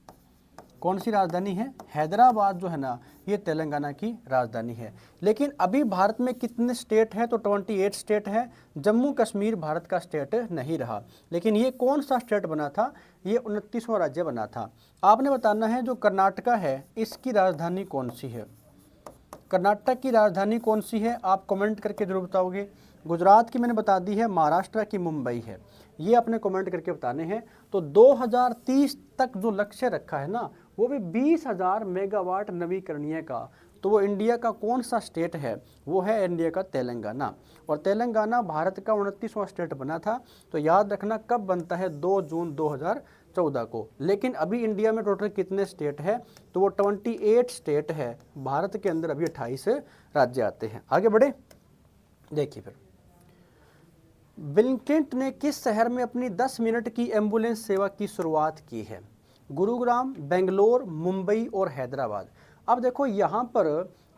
कौन सी राजधानी है? हैदराबाद जो है ना, ये तेलंगाना की राजधानी है। लेकिन अभी भारत में कितने स्टेट है? तो 28 स्टेट है। जम्मू कश्मीर भारत का स्टेट नहीं रहा। लेकिन ये कौन सा स्टेट बना था? ये 29वां राज्य बना था। आपने बताना है जो कर्नाटका है, इसकी राजधानी कौन सी है? कर्नाटक की राजधानी कौन सी है? आप कमेंट करके जरूर बताओगे। गुजरात की मैंने बता दी है, महाराष्ट्र की मुंबई है। ये अपने कमेंट करके बताने हैं। तो 2030 तक जो लक्ष्य रखा है ना, वो भी 20,000 मेगावाट नवीकरणीय का। तो वो इंडिया का कौन सा स्टेट है? वो है इंडिया का तेलंगाना। और तेलंगाना भारत का 29वां स्टेट बना था। तो याद रखना कब बनता है? 2 जून 2014 को। लेकिन अभी इंडिया में टोटल कितने स्टेट है? तो वो 28 स्टेट है। भारत के अंदर अभी 28 राज्य आते हैं। आगे बढ़े, देखिए फिर ब्लिंकेंट ने किस शहर में अपनी 10 मिनट की एम्बुलेंस सेवा की शुरुआत की है? गुरुग्राम, बेंगलोर, मुंबई और हैदराबाद। अब देखो यहाँ पर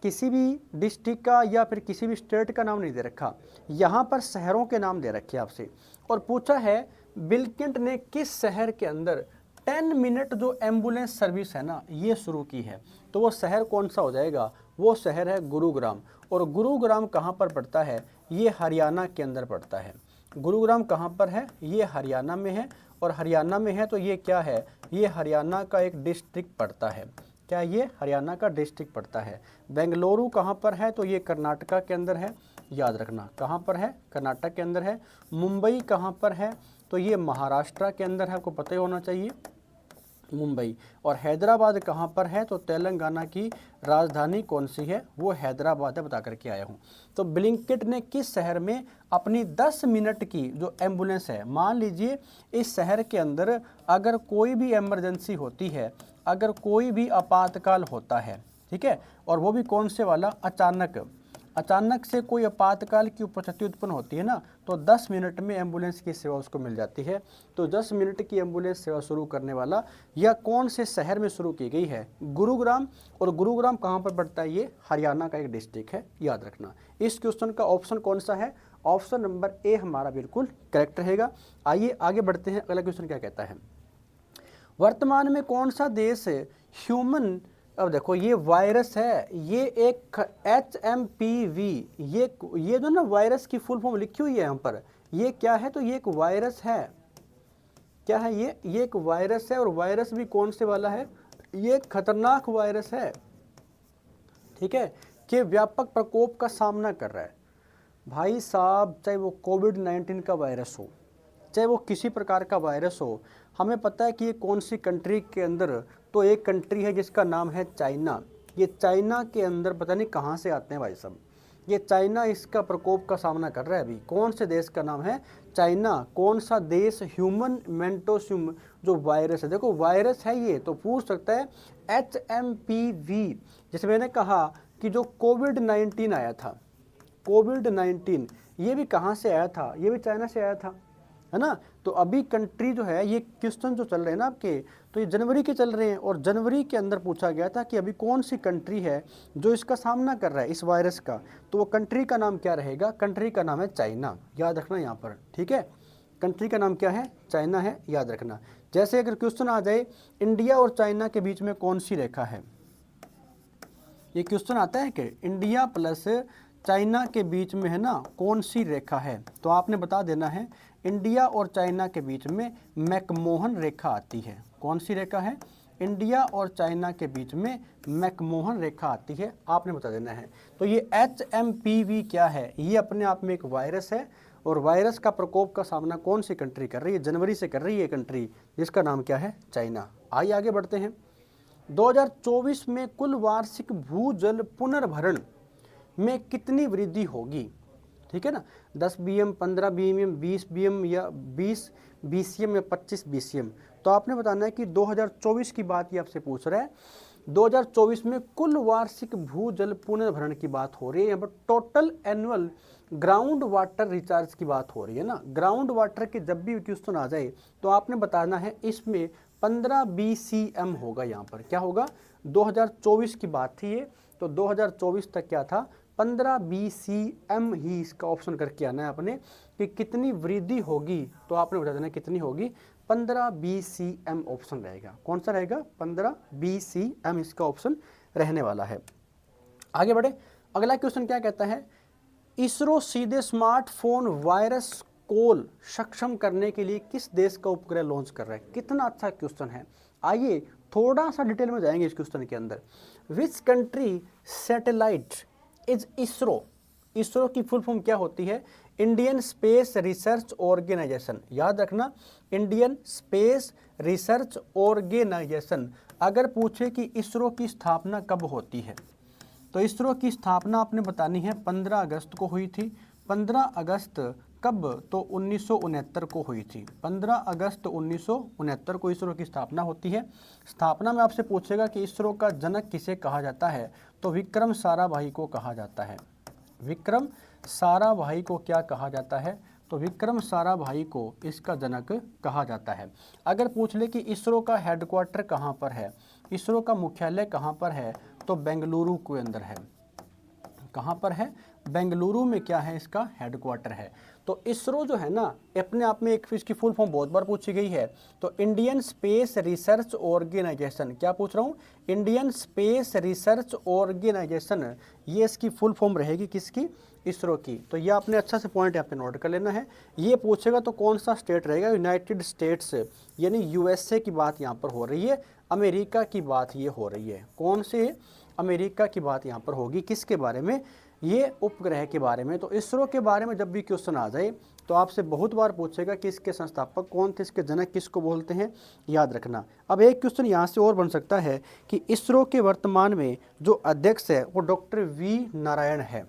किसी भी डिस्ट्रिक्ट का या फिर किसी भी स्टेट का नाम नहीं दे रखा, यहाँ पर शहरों के नाम दे रखे आपसे। और पूछा है ब्लिंकेंट ने किस शहर के अंदर 10 मिनट जो एम्बुलेंस सर्विस है ना, ये शुरू की है। तो वो शहर कौन सा हो जाएगा? वो शहर है गुरुग्राम। और गुरुग्राम कहाँ पर पड़ता है? ये हरियाणा के अंदर पड़ता है। गुरुग्राम कहाँ पर है? ये हरियाणा में है। और हरियाणा में है तो ये क्या है? ये हरियाणा का एक डिस्ट्रिक्ट पड़ता है। क्या ये हरियाणा का डिस्ट्रिक्ट पड़ता है? बेंगलुरु कहाँ पर है? तो ये कर्नाटका के अंदर है, याद रखना। कहाँ पर है? कर्नाटक के अंदर है। मुंबई कहाँ पर है? तो ये महाराष्ट्र के अंदर है, आपको पता ही होना चाहिए, मुंबई। और हैदराबाद कहाँ पर है? तो तेलंगाना की राजधानी कौन सी है? वो हैदराबाद है, बता करके आया हूँ। तो ब्लिंकेट ने किस शहर में अपनी 10 मिनट की जो एम्बुलेंस है, मान लीजिए इस शहर के अंदर अगर कोई भी इमरजेंसी होती है, अगर कोई भी आपातकाल होता है, ठीक है, और वो भी कौन से वाला? अचानक से कोई आपातकाल की उपस्थिति उत्पन्न होती है ना, तो 10 मिनट में एम्बुलेंस की सेवा उसको मिल जाती है। तो 10 मिनट की एम्बुलेंस सेवा शुरू करने वाला या कौन से शहर में शुरू की गई है? गुरुग्राम। और गुरुग्राम कहाँ पर पड़ता है? ये हरियाणा का एक डिस्ट्रिक्ट है, याद रखना। इस क्वेश्चन का ऑप्शन कौन सा है? ऑप्शन नंबर ए हमारा बिल्कुल करेक्ट रहेगा। आइए आगे बढ़ते हैं, अगला क्वेश्चन क्या कहता है? वर्तमान में कौन सा देश ह्यूमन, अब देखो ये वायरस है, ये एक HMPV, ये जो ना वायरस की फुल फॉर्म लिखी हुई है यहाँ पर, ये क्या है? तो ये एक वायरस है। क्या है ये एक वायरस है। और वायरस भी कौन से वाला है? ये खतरनाक वायरस है, ठीक है, कि व्यापक प्रकोप का सामना कर रहा है। भाई साहब, चाहे वो कोविड-19 का वायरस हो, चाहे वो किसी प्रकार का वायरस हो, हमें पता है कि ये कौन सी कंट्री के अंदर, तो एक कंट्री है जिसका नाम है चाइना। ये चाइना के अंदर पता नहीं कहाँ से आते हैं भाई साहब, ये चाइना इसका प्रकोप का सामना कर रहा है अभी। कौन से देश का नाम है? चाइना। कौन सा देश? ह्यूमन मेंटोस्यूम जो वायरस है, देखो वायरस है ये, तो पूछ सकता है HMPV। जैसे मैंने कहा कि जो कोविड-19 आया था, कोविड-19 ये भी कहाँ से आया था? ये भी चाइना से आया था, है ना। तो अभी कंट्री जो है, ये क्वेश्चन जो चल रहे हैं ना आपके, तो ये जनवरी के चल रहे हैं। और जनवरी के अंदर पूछा गया था कि अभी कौन सी कंट्री है जो इसका सामना कर रहा है, इस वायरस का। तो वो कंट्री का नाम क्या रहेगा? कंट्री का नाम है चाइना, याद रखना यहाँ पर, ठीक है। कंट्री का नाम क्या है? चाइना है, याद रखना। जैसे अगर क्वेश्चन आ जाए इंडिया और चाइना के बीच में कौन सी रेखा है, ये क्वेश्चन आता है कि इंडिया प्लस चाइना के बीच में है ना कौन सी रेखा है, तो आपने बता देना है इंडिया और चाइना के बीच में मैकमोहन रेखा आती है। कौन सी रेखा है? इंडिया और चाइना के बीच में मैकमोहन रेखा आती है, आपने बता देना है। तो ये HMPV क्या है, ये अपने आप में एक वायरस है और वायरस का प्रकोप का सामना कौन सी कंट्री कर रही है, जनवरी से कर रही है कंट्री, जिसका नाम क्या है, चाइना। आइए आगे बढ़ते हैं। 2024 में कुल वार्षिक भूजल पुनर्भरण में कितनी वृद्धि होगी, ठीक है ना, 10 BM, 15 BM, 20 BM या 20 BCM या 25 BCM। तो आपने बताना है कि 2024 की बात ये आपसे पूछ रहा है। 2024 में कुल वार्षिक भूजल पुनर्भरण की बात हो रही है, यहाँ पर total annual ground water recharge की बात हो रही है ना। ग्राउंड वाटर के जब भी क्वेश्चन आ जाए तो आपने बताना है इसमें 15 BCM होगा, यहाँ पर क्या होगा, 2024 की बात थी ये, तो 2024 तक क्या था, 15 BCM ही इसका ऑप्शन करके आना है आपने कि कितनी वृद्धि होगी, तो आपने बता देना कितनी होगी, 15 BCM ऑप्शन रहेगा। कौन सा रहेगा, 15 BCM इसका ऑप्शन रहने वाला है। आगे बढ़े, अगला क्वेश्चन क्या कहता है, इसरो सीधे स्मार्टफोन वायरस कॉल सक्षम करने के लिए किस देश का उपग्रह लॉन्च कर रहा है। कितना अच्छा क्वेश्चन है, आइए थोड़ा सा डिटेल में जाएंगे इस क्वेश्चन के अंदर। Which country satellite is ISRO, ISRO की फुल फॉर्म क्या होती है, इंडियन स्पेस रिसर्च ऑर्गेनाइजेशन। याद रखना, इंडियन स्पेस रिसर्च ऑर्गेनाइजेशन। अगर पूछे कि इसरो की स्थापना कब होती है, तो इसरो की स्थापना आपने बतानी है 15 अगस्त को हुई थी। 15 अगस्त कब, तो 1969 को हुई थी। 15 अगस्त 1969 को इसरो की स्थापना होती है। स्थापना में आपसे पूछेगा कि इसरो का जनक किसे कहा जाता है, तो विक्रम साराभाई को कहा जाता है। विक्रम साराभाई को क्या कहा जाता है, तो विक्रम साराभाई को इसका जनक कहा जाता है। अगर पूछ ले कि इसरो का हेडक्वार्टर कहाँ पर है, इसरो का मुख्यालय कहाँ पर है, तो बेंगलुरु के अंदर है। कहाँ पर है, बेंगलुरु में क्या है, इसका हेडक्वार्टर है। तो इसरो जो है ना, अपने आप में एक इसकी फुल फॉर्म बहुत बार पूछी गई है, तो इंडियन स्पेस रिसर्च ऑर्गेनाइजेशन। क्या पूछ रहा हूँ, इंडियन स्पेस रिसर्च ऑर्गेनाइजेशन, ये इसकी फुल फॉर्म रहेगी किसकी, इसरो की। तो ये आपने अच्छा से पॉइंट यहाँ पे नोट कर लेना है। ये पूछेगा तो कौन सा स्टेट रहेगा, यूनाइटेड स्टेट्स, यानी USA की बात यहाँ पर हो रही है, अमेरिका की बात ये हो रही है। कौन से, अमेरिका की बात यहाँ पर होगी, किसके बारे में, ये उपग्रह के बारे में। तो इसरो के बारे में जब भी क्वेश्चन आ जाए तो आपसे बहुत बार पूछेगा कि इसके संस्थापक कौन थे, इसके जनक किसको बोलते हैं, याद रखना। अब एक क्वेश्चन यहाँ से और बन सकता है कि इसरो के वर्तमान में जो अध्यक्ष है वो डॉक्टर V नारायण है।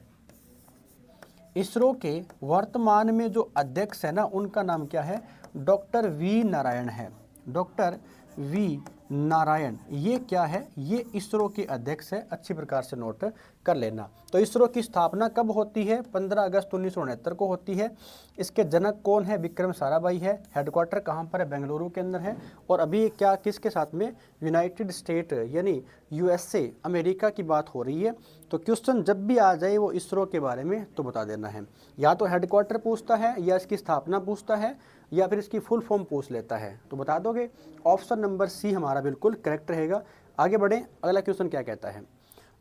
इसरो के वर्तमान में जो अध्यक्ष है ना, उनका नाम क्या है, डॉक्टर V नारायण है। डॉक्टर V नारायण, ये क्या है, ये इसरो के अध्यक्ष है, अच्छी प्रकार से नोट कर लेना। तो इसरो की स्थापना कब होती है, 15 अगस्त 1969 को होती है। इसके जनक कौन है, विक्रम साराभाई है। हेडक्वार्टर कहाँ पर है, बेंगलुरु के अंदर है। और अभी क्या किसके साथ में, यूनाइटेड स्टेट यानी USA, अमेरिका की बात हो रही है। तो क्वेश्चन जब भी आ जाए वो इसरो के बारे में तो बता देना है, या तो हेडक्वार्टर पूछता है, या इसकी स्थापना पूछता है, या फिर इसकी फुल फॉर्म पूछ लेता है, तो बता दोगे। ऑप्शन नंबर C हमारा बिल्कुल करेक्ट रहेगा। आगे बढ़ें, अगला क्वेश्चन क्या कहता है,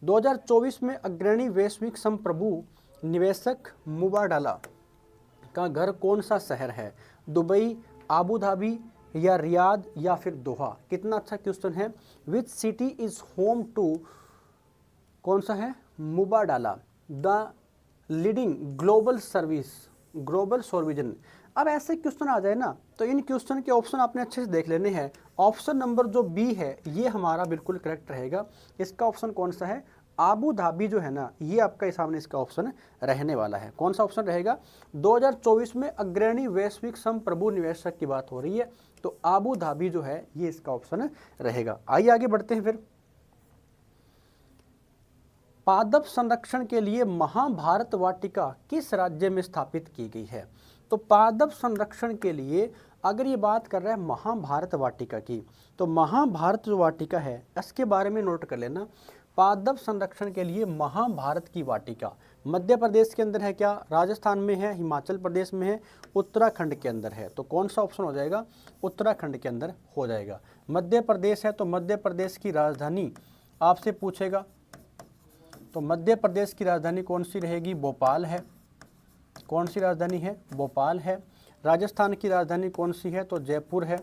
2024 में अग्रणी वैश्विक संप्रभु निवेशक मुबाडाला का घर कौन सा शहर है, दुबई, आबू धाबी या रियाद या फिर दोहा। कितना अच्छा क्वेश्चन है। Which city is home to, कौन सा है, Mubadala, the leading global service, global sovereign. अब ऐसे क्वेश्चन आ जाए ना, तो इन क्वेश्चन के ऑप्शन आपने अच्छे से देख लेने हैं। ऑप्शन नंबर जो B है ये हमारा बिल्कुल करेक्ट रहेगा। इसका ऑप्शन कौन सा है, आबू धाबी जो है ना, ये आपका सामने इसका ऑप्शन रहने वाला है। कौन सा ऑप्शन रहेगा, 2024 में अग्रणी वैश्विक संप्रभु निवेशक की बात हो रही है, तो आबू धाबी जो है ये इसका ऑप्शन रहेगा। आइए आगे बढ़ते हैं फिर। पादप संरक्षण के लिए महाभारत वाटिका किस राज्य में स्थापित की गई है। तो पादप संरक्षण के लिए अगर ये बात कर रहा है महाभारत वाटिका की, तो महाभारत जो वाटिका है इसके बारे में नोट कर लेना। पादप संरक्षण के लिए महाभारत की वाटिका मध्य प्रदेश के अंदर है क्या, राजस्थान में है, हिमाचल प्रदेश में है, उत्तराखंड के अंदर है। तो कौन सा ऑप्शन हो जाएगा, उत्तराखंड के अंदर हो जाएगा। मध्य प्रदेश है तो मध्य प्रदेश की राजधानी आपसे पूछेगा, तो मध्य प्रदेश की राजधानी कौन सी रहेगी, भोपाल है। कौन सी राजधानी है, भोपाल है। राजस्थान की राजधानी कौन सी है, तो जयपुर है।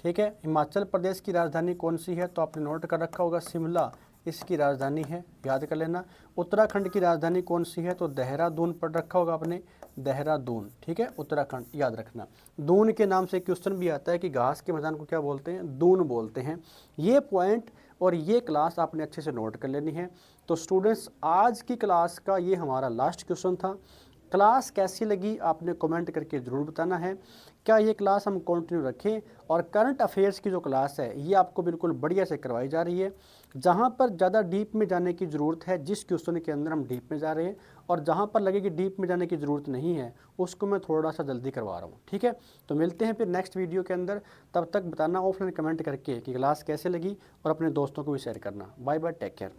ठीक है। हिमाचल प्रदेश की राजधानी कौन सी है, तो आपने नोट कर रखा होगा शिमला इसकी राजधानी है, याद कर लेना। उत्तराखंड की राजधानी कौन सी है, तो देहरादून पढ़ रखा होगा आपने, देहरादून, ठीक है, उत्तराखंड याद रखना। दून के नाम से क्वेश्चन भी आता है कि घास के मैदान को क्या बोलते हैं, दून बोलते हैं। ये पॉइंट और ये क्लास आपने अच्छे से नोट कर लेनी है। तो स्टूडेंट्स आज की क्लास का ये हमारा लास्ट क्वेश्चन था। क्लास कैसी लगी आपने कमेंट करके ज़रूर बताना है। क्या ये क्लास हम कंटिन्यू रखें, और करंट अफेयर्स की जो क्लास है ये आपको बिल्कुल बढ़िया से करवाई जा रही है, जहाँ पर ज़्यादा डीप में जाने की ज़रूरत है, जिस क्वेश्चन के अंदर हम डीप में जा रहे हैं, और जहाँ पर लगे कि डीप में जाने की ज़रूरत नहीं है उसको मैं थोड़ा सा जल्दी करवा रहा हूँ, ठीक है। तो मिलते हैं फिर नेक्स्ट वीडियो के अंदर, तब तक बताना ऑफलाइन कमेंट करके कि क्लास कैसे लगी, और अपने दोस्तों को भी शेयर करना। Bye bye, take care.